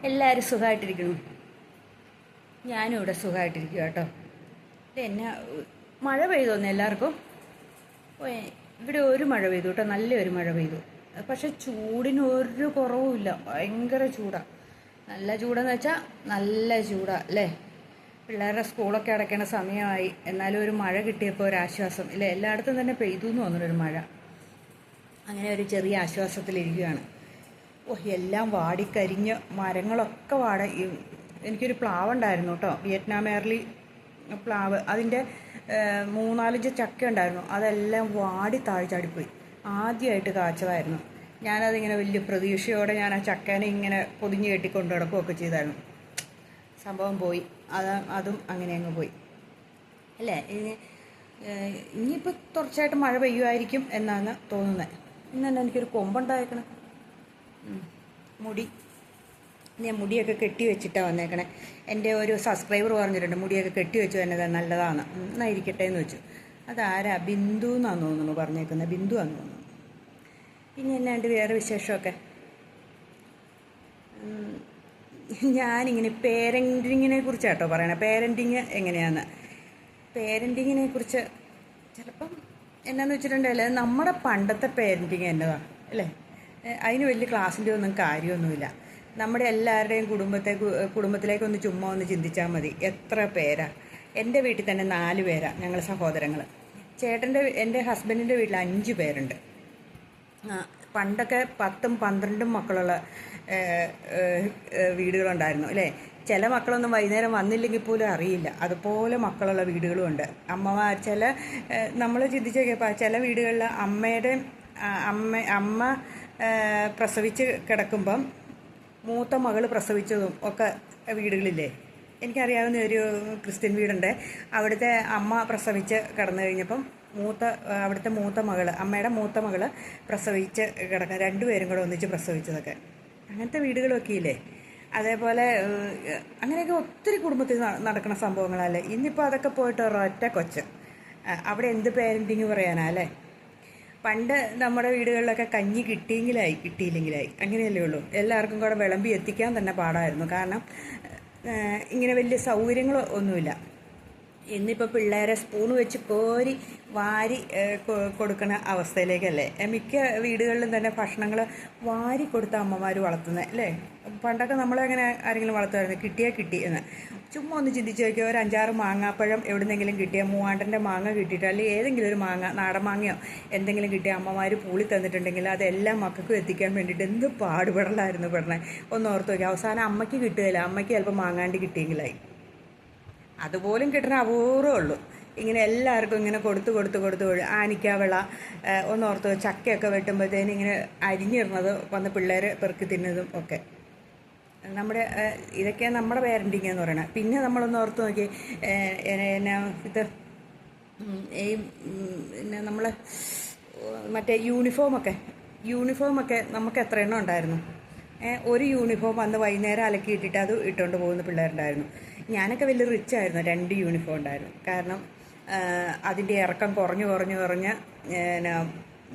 എല്ലാവരും സുഖമായിട്ടിരിക്കണം. ഞാനും ഇവിടെ സുഖമായിട്ടിരിക്കുക കേട്ടോ. എന്നെ മഴ പെയ്തോന്ന് എല്ലാവർക്കും. ഇവിടെ ഒരു മഴ പെയ്തു കേട്ടോ, നല്ലൊരു മഴ പെയ്തു. പക്ഷെ ചൂടിന് ഒരു കുറവുമില്ല, ഭയങ്കര ചൂടാണ്. നല്ല ചൂടെന്ന് വെച്ചാൽ നല്ല ചൂടാണ് അല്ലേ. പിള്ളേരുടെ സ്കൂളൊക്കെ അടയ്ക്കണ സമയമായി, എന്നാലും ഒരു മഴ കിട്ടിയപ്പോൾ ഒരു ആശ്വാസം ഇല്ലേ. എല്ലായിടത്തും തന്നെ പെയ്തു എന്ന് തോന്നുന്നൊരു മഴ. അങ്ങനെ ഒരു ചെറിയ ആശ്വാസത്തിലിരിക്കുകയാണ്. എല്ലാം വാടിക്കരിഞ്ഞ് മരങ്ങളൊക്കെ എനിക്കൊരു പ്ലാവ് ഉണ്ടായിരുന്നു കേട്ടോ, വിയറ്റ്നാം എയർലി പ്ലാവ്. അതിൻ്റെ 3-4 ചക്ക ഉണ്ടായിരുന്നു, അതെല്ലാം വാടി താഴ്ചാടിപ്പോയി. ആദ്യമായിട്ട് കാച്ചതായിരുന്നു. ഞാനതിങ്ങനെ വലിയ പ്രതീക്ഷയോടെ ഞാൻ ആ ചക്കേനെ ഇങ്ങനെ പൊതിഞ്ഞ് കെട്ടിക്കൊണ്ട് നടക്കുകയൊക്കെ ചെയ്തായിരുന്നു. സംഭവം പോയി, അതും അങ്ങനെ അങ്ങ് പോയി അല്ലേ. ഇനിയിപ്പോൾ തുടർച്ചയായിട്ട് മഴ പെയ്യുമായിരിക്കും എന്നാണ് തോന്നുന്നത്. ഇന്ന് തന്നെ എനിക്കൊരു കൊമ്പുണ്ടായേക്കണം. ഞാൻ മുടിയൊക്കെ കെട്ടി വെച്ചിട്ടാണ് വന്നേക്കണേ. എൻ്റെ ഒരു സബ്സ്ക്രൈബർ പറഞ്ഞിട്ടുണ്ട് മുടിയൊക്കെ കെട്ടി വെച്ച് തന്നെ നല്ലതാണ്, എന്നായിരിക്കട്ടെ എന്ന് വെച്ചു. അതാരാ, ബിന്ദു എന്നാന്ന് തോന്നുന്നു പറഞ്ഞേക്കുന്നത്, ബിന്ദു ആണെന്ന് തോന്നുന്നു. പിന്നെ എന്നാണ്ട് വേറെ വിശേഷമൊക്കെ. ഞാനിങ്ങനെ പേരൻറ്റിങ്ങിനെ കുറിച്ചാട്ടോ പറയണേ. പേരൻറ്റിങ് എങ്ങനെയാന്ന്, പേരൻറ്റിങ്ങിനെ കുറിച്ച് ചിലപ്പം എന്നാന്ന് വെച്ചിട്ടുണ്ടല്ലേ, നമ്മുടെ പണ്ടത്തെ പേരൻറ്റിങ് എന്നതാണ് അല്ലേ. അതിന് വലിയ ക്ലാസ്സിൻ്റെ ഒന്നും കാര്യമൊന്നുമില്ല. നമ്മുടെ എല്ലാവരുടെയും കുടുംബത്തിലേക്കൊന്ന് ചുമ്മാ ഒന്ന് ചിന്തിച്ചാൽ മതി, എത്ര പേരാ. എൻ്റെ വീട്ടിൽ തന്നെ 4 പേരാണ് ഞങ്ങൾ സഹോദരങ്ങൾ. എൻ്റെ ഹസ്ബൻഡിൻ്റെ വീട്ടിൽ 5 പേരുണ്ട്. പണ്ടൊക്കെ 10-12 മക്കളുള്ള വീടുകളുണ്ടായിരുന്നു അല്ലേ. ചില മക്കളൊന്നും വൈകുന്നേരം വന്നില്ലെങ്കിൽ പോലും അറിയില്ല, അതുപോലെ മക്കളുള്ള വീടുകളുമുണ്ട്. നമ്മൾ ചിന്തിച്ചേക്കപ്പോൾ ചില വീടുകളിൽ അമ്മ പ്രസവിച്ച് കിടക്കുമ്പം മൂത്ത മകൾ പ്രസവിച്ചതും ഒക്കെ വീടുകളില്ലേ. എനിക്കറിയാവുന്ന ഒരു ക്രിസ്ത്യൻ വീടുണ്ട്, അവിടുത്തെ അമ്മ പ്രസവിച്ച് കിടന്നു കഴിഞ്ഞപ്പം അവിടുത്തെ മൂത്ത മകൾ, അമ്മയുടെ മൂത്ത മകൾ പ്രസവിച്ച് കിടക്കുക, 2 പേരും കൂടെ ഒന്നിച്ച് പ്രസവിച്ചതൊക്കെ. അങ്ങനത്തെ വീടുകളൊക്കെ ഇല്ലേ. അതേപോലെ അങ്ങനെയൊക്കെ ഒത്തിരി കുടുംബത്തിൽ നടക്കുന്ന സംഭവങ്ങളല്ലേ. ഇന്നിപ്പോൾ അതൊക്കെ പോയിട്ട് ഒരൊറ്റ കൊച്ച്, അവിടെ എന്ത് പേരൻറ്റിങ് പറയാനാ അല്ലേ. പണ്ട് നമ്മുടെ വീടുകളിലൊക്കെ കഞ്ഞി കിട്ടിയില്ലെങ്കിലായി അങ്ങനെയല്ലേ ഉള്ളൂ. എല്ലാവർക്കും കൂടെ വിളമ്പി എത്തിക്കാൻ തന്നെ പാടായിരുന്നു, കാരണം ഇങ്ങനെ വലിയ സൗകര്യങ്ങൾ ഒന്നുമില്ല. ഇന്നിപ്പോൾ പിള്ളേരെ സ്പൂൺ വെച്ച് കോരി വാരി കൊടുക്കുന്ന അവസ്ഥയിലേക്കല്ലേ. മിക്ക വീടുകളിലും തന്നെ ഭക്ഷണങ്ങൾ വാരി കൊടുത്ത അമ്മമാർ വളർത്തുന്നത് അല്ലേ. പണ്ടൊക്കെ നമ്മളെങ്ങനെ ആരെങ്കിലും വളർത്തുമായിരുന്നു, കിട്ടിയാൽ കിട്ടി എന്ന്. ചുമ്മാ ഒന്ന് ചിന്തിച്ച് നോക്കിയാൽ ഒരു 5-6 മാങ്ങാപ്പഴം എവിടെന്നെങ്കിലും കിട്ടിയാൽ, മൂവാണ്ടൻ്റെ മാങ്ങ കിട്ടിയിട്ട് അല്ലെങ്കിൽ ഏതെങ്കിലും ഒരു മാങ്ങ, നാടൻ മാങ്ങയോ എന്തെങ്കിലും കിട്ടിയ അമ്മമാർ പൂളി തന്നിട്ടുണ്ടെങ്കിൽ അതെല്ലാം മക്കൾക്കും എത്തിക്കാൻ വേണ്ടിയിട്ട് എന്ത് പാടുപെടലായിരുന്നു പെടണേ. ഒന്ന് ഓർത്ത് നോക്കി. അവസാനം അമ്മയ്ക്ക് കിട്ടുകയില്ല, അമ്മയ്ക്ക് ചിലപ്പോൾ മാങ്ങാണ്ടി കിട്ടിയെങ്കിലായി. അതുപോലും കിട്ടുന്ന അപൂർവമേ ഉള്ളൂ. ഇങ്ങനെ എല്ലാവർക്കും ഇങ്ങനെ കൊടുത്ത് ആനിക്കാവിള ഒന്ന് ഓർത്ത്, ചക്കയൊക്കെ വെട്ടുമ്പോഴത്തേനും ഇങ്ങനെ അരിഞ്ഞിടുന്നത് വന്ന് പിള്ളേർ പെറുക്കി തിന്നതും ഒക്കെ. ഇതൊക്കെയാണ് നമ്മുടെ പേരൻറ്റിങ് എന്ന് പറയുന്നത്. പിന്നെ നമ്മളൊന്ന് ഓർത്ത് നോക്കി, നമ്മൾ മറ്റേ യൂണിഫോമൊക്കെ നമുക്ക് എത്ര എണ്ണം ഉണ്ടായിരുന്നു. ഒരു യൂണിഫോം വന്ന് വൈകുന്നേരം അലക്കിയിട്ടിട്ട് അത് ഇട്ടുകൊണ്ട് പോകുന്ന പിള്ളേരുണ്ടായിരുന്നു. ഞാനൊക്കെ വലിയ റിച്ചായിരുന്നു, 2 യൂണിഫോം ഉണ്ടായിരുന്നു. കാരണം അതിൻ്റെ ഇറക്കം കുറഞ്ഞ്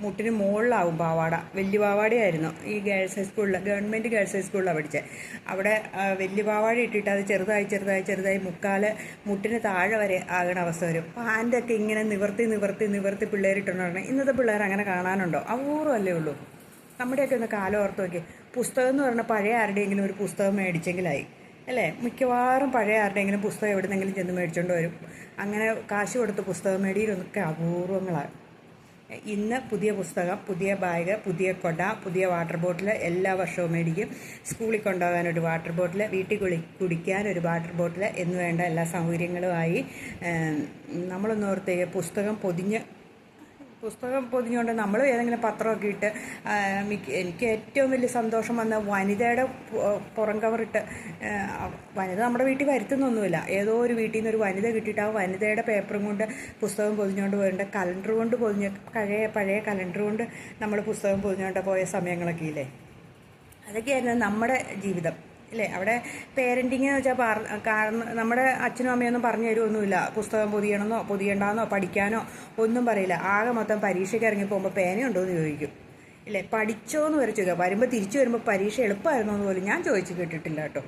മുട്ടിന് മുകളിലാവും പാവാട. വലിയ പാവാടയായിരുന്നു. ഈ ഗേൾസ് ഹൈസ്കൂളിൽ, ഗവൺമെൻറ് ഗേൾസ് ഹൈസ്കൂളിലാണ് പഠിച്ചത്. അവിടെ വലിയ പാവാട ഇട്ടിട്ട് അത് ചെറുതായി മുട്ടിന് താഴെ വരെ ആകണ അവസ്ഥ വരും. പാൻ്റൊക്കെ ഇങ്ങനെ നിവർത്തി പിള്ളേരിട്ടുണ്ടായിരുന്നു. ഇന്നത്തെ പിള്ളേർ അങ്ങനെ കാണാനുണ്ടോ? അപൂർവമല്ലേ ഉള്ളൂ. നമ്മുടെയൊക്കെ ഒന്ന് കാലം ഓർത്ത് നോക്കി. പുസ്തകം എന്ന് പറഞ്ഞാൽ പഴയ ആരുടെയെങ്കിലും ഒരു പുസ്തകം മേടിച്ചെങ്കിലായി അല്ലേ. മിക്കവാറും പഴയ ആരുടെയെങ്കിലും പുസ്തകം എവിടെന്നെങ്കിലും ചെന്ന് മേടിച്ചുകൊണ്ട് വരും. അങ്ങനെ കാശ് കൊടുത്ത് പുസ്തകം മേടിയിലൊക്കെ അപൂർവങ്ങളാണ്. ഇന്ന് പുതിയ പുസ്തകം, പുതിയ ബാഗ്, പുതിയ കൊട, പുതിയ വാട്ടർ ബോട്ടിൽ എല്ലാ വർഷവും മേടിക്കും. സ്കൂളിൽ കൊണ്ടുപോകാൻ ഒരു വാട്ടർ ബോട്ടിൽ, വീട്ടിൽ കുടിക്കാൻ ഒരു വാട്ടർ ബോട്ടിൽ എന്ന് വേണ്ട എല്ലാ സൗകര്യങ്ങളുമായി. നമ്മളൊന്ന് ഓർത്തേക്ക്, പുസ്തകം പൊതിഞ്ഞുകൊണ്ട് നമ്മൾ ഏതെങ്കിലും പത്രമൊക്കെ ഇട്ട്. എനിക്ക് ഏറ്റവും വലിയ സന്തോഷം വന്ന വനിതയുടെ പുറം കവറിട്ട്, വനിത നമ്മുടെ വീട്ടിൽ വരുത്തുന്നൊന്നുമില്ല, ഏതോ ഒരു വീട്ടിൽ നിന്ന് ഒരു വനിത കിട്ടിയിട്ട് ആ വനിതയുടെ പേപ്പറും കൊണ്ട് പുസ്തകം പൊതിഞ്ഞുകൊണ്ട് പോയിട്ട്, കലണ്ടർ കൊണ്ട് പഴയ കലണ്ടർ കൊണ്ട് നമ്മൾ പുസ്തകം പൊതിഞ്ഞുകൊണ്ട് പോയ സമയങ്ങളൊക്കെ ഇല്ലേ. അതൊക്കെയായിരുന്നു നമ്മുടെ ജീവിതം അല്ലേ. അവിടെ പേരൻറ്റിങ് എന്ന് വെച്ചാൽ കാരണം നമ്മുടെ അച്ഛനും അമ്മയൊന്നും പറഞ്ഞു തരുമൊന്നുമില്ല. പുസ്തകം പൊതിയണ്ടെന്നോ പഠിക്കാനോ ഒന്നും പറയില്ല. ആകെ മൊത്തം പരീക്ഷയ്ക്ക് ഇറങ്ങി പോകുമ്പോൾ പേനയുണ്ടോ എന്ന് ചോദിക്കും. ഇല്ലേ? പഠിച്ചോ എന്ന് വരെ ചോദിക്കുക. വരുമ്പോൾ തിരിച്ചു വരുമ്പോൾ പരീക്ഷ എളുപ്പമായിരുന്നോ എന്ന് പോലും ഞാൻ ചോദിച്ചു കേട്ടിട്ടില്ല കേട്ടോ.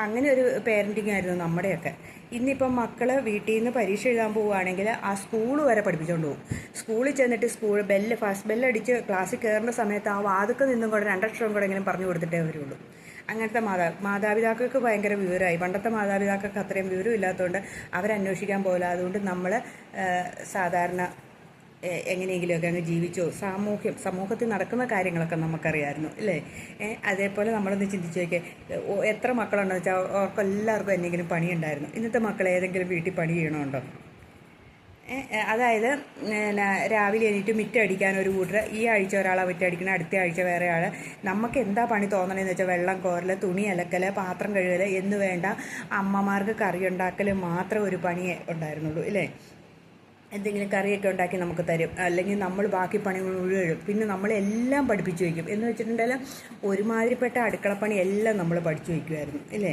അങ്ങനെ ഒരു പേരൻറ്റിങ് ആയിരുന്നു നമ്മുടെയൊക്കെ. ഇന്നിപ്പം മക്കൾ വീട്ടിൽ നിന്ന് പരീക്ഷ എഴുതാൻ പോവുകയാണെങ്കിൽ ആ സ്കൂൾ വരെ പഠിപ്പിച്ചുകൊണ്ട് പോകും. സ്കൂളിൽ ചെന്നിട്ട് ഫസ്റ്റ് ബെല്ലടിച്ച് ക്ലാസ്സിൽ കയറുന്ന സമയത്ത് ആ വാതുക്ക നിന്നും കൂടെ രണ്ടക്ഷരം കൂടെ എങ്കിലും പറഞ്ഞു കൊടുത്തിട്ടേ വരുള്ളൂ. അങ്ങനത്തെ മാതാപിതാക്കൾക്ക് ഭയങ്കര വിവരമായി. പണ്ടത്തെ മാതാപിതാക്കൾക്ക് അത്രയും വിവരം ഇല്ലാത്തതുകൊണ്ട് അവരന്വേഷിക്കാൻ പോകില്ല. അതുകൊണ്ട് നമ്മൾ സാധാരണ എങ്ങനെയെങ്കിലുമൊക്കെ അങ്ങ് ജീവിച്ചോ. സമൂഹത്തിൽ നടക്കുന്ന കാര്യങ്ങളൊക്കെ നമുക്കറിയാമായിരുന്നു അല്ലേ? അതേപോലെ നമ്മളൊന്ന് ചിന്തിച്ച് നോക്കിയേ, എത്ര മക്കളുണ്ടെന്ന് വെച്ചാൽ അവർക്കെല്ലാവർക്കും എന്തെങ്കിലും പണിയുണ്ടായിരുന്നു. ഇന്നത്തെ മക്കൾ ഏതെങ്കിലും വീട്ടിൽ പണി ചെയ്യണമുണ്ടോ? അതായത് രാവിലെ എണീറ്റ് മിറ്റടിക്കാൻ ഒരു കൂട്ടർ, ഈ ആഴ്ച ഒരാളെ മിറ്റടിക്കണം, അടുത്ത ആഴ്ച വേറെ ആൾ. നമുക്ക് എന്താ പണി തോന്നണമെന്ന് വെച്ചാൽ വെള്ളം കോരൽ, തുണി അലക്കൽ, പാത്രം കഴുകൽ എന്ന് വേണ്ട അമ്മമാർക്ക് കറി ഉണ്ടാക്കൽ മാത്രം ഒരു പണിയേ ഉണ്ടായിരുന്നുള്ളൂ അല്ലേ? എന്തെങ്കിലും കറിയൊക്കെ ഉണ്ടാക്കി നമുക്ക് തരും, അല്ലെങ്കിൽ നമ്മൾ ബാക്കി പണി മുഴുവൻ. പിന്നെ നമ്മളെല്ലാം പഠിപ്പിച്ചു വയ്ക്കും. എന്ന് വെച്ചിട്ടുണ്ടെങ്കിൽ ഒരുമാതിരിപ്പെട്ട അടുക്കളപ്പണി എല്ലാം നമ്മൾ പഠിച്ചു വയ്ക്കുമായിരുന്നു ഇല്ലേ?